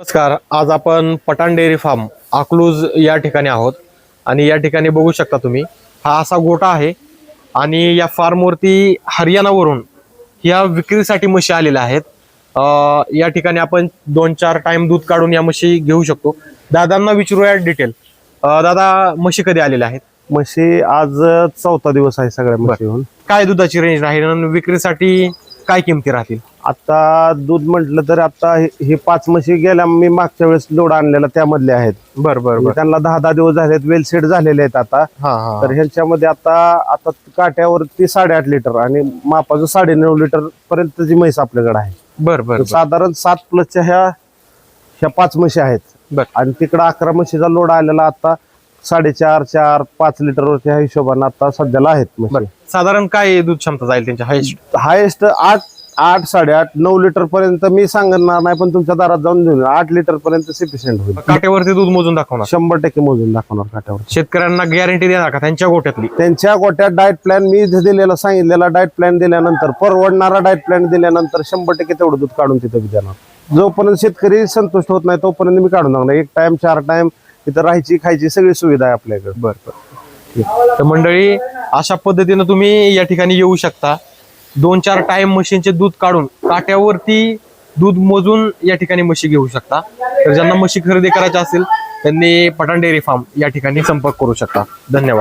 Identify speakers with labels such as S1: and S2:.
S1: नमस्कार. आज आपण पठाण डेअरी फार्म अकलूज या ठिकाणी आहोत आणि या ठिकाणी बघू शकता तुम्ही हा असा गोठा आहे आणि या फार्मवरती हरियाणावरून या विक्रीसाठी म्हशी आलेल्या आहेत. या ठिकाणी आपण 2-4 टाइम दूध काढून या म्हशी घेऊ शकतो. दादांना विचारूया डिटेल. दादा, म्हशी कधी आलेल्या आहेत?
S2: म्हशी आज 4था दिवस आहे सगळ्या म्हशी घेऊन.
S1: काय दुधाची रेंज राहील आणि विक्रीसाठी काय किमती राहतील?
S2: आता दूध म्हटलं तर आता हे 5 म्हशी गेल्या मी मागच्या वेळेस लोड आणलेला त्यामधले आहेत.
S1: बरं.
S2: त्यांना 10 दिवस झालेत, वेल सेट झालेले आहेत आता. तर ह्यांच्यामध्ये आता काट्यावरती 8.5 लिटर आणि मापाचं 9.5 लिटर पर्यंतची म्हैस आपल्याकडे आहे.
S1: बरं.
S2: साधारण 7+ ह्या 5 म्हशी आहेत. आणि तिकडं 11 म्हशीचा लोड आलेला आता 4.5, 4, 5 लिटरवरती ह्या हिशोबाने आता सध्याला आहेत म्हशी.
S1: साधारण काय दूध क्षमता जाईल त्यांच्या
S2: हायेस्ट 8, 8.5, 9 लिटर पर्यंत मी सांगणार नाही, पण तुमच्या दारात जाऊन देऊन 8 लिटर पर्यंत सफिशियंट होईल.
S1: काट्यावरती दूध मोजून दाखवणार?
S2: 100% मोजून दाखवणार काट्यावर.
S1: शेतकऱ्यांना गॅरंटी देणार का त्यांच्या गोट्यातली?
S2: त्यांच्या गोट्यात डाएट प्लॅन मी दिलेला सांगितलेला डाएट प्लॅन दिल्यानंतर, परवडणारा डाएट प्लॅन दिल्यानंतर 100% तेवढं दूध काढून तिथं देणार. जोपर्यंत शेतकरी संतुष्ट होत नाही तोपर्यंत मी काढून टाकणार. 1 टाइम 4 टाइम तिथं राहायची खायची सगळी सुविधा आहे आपल्याकडे.
S1: बरं. तर मंडळी, अशा पद्धतीने तुम्ही या ठिकाणी येऊ शकता. 2-4 टाइम म्हशींचे दूध काढून काट्यावरती दूध मोजून या ठिकाणी म्हशी घेऊ शकता. तर ज्यांना म्हशी खरेदी करायच्या असेल त्यांनी पठाण डेअरी फार्म या ठिकाणी संपर्क करू शकता. धन्यवाद.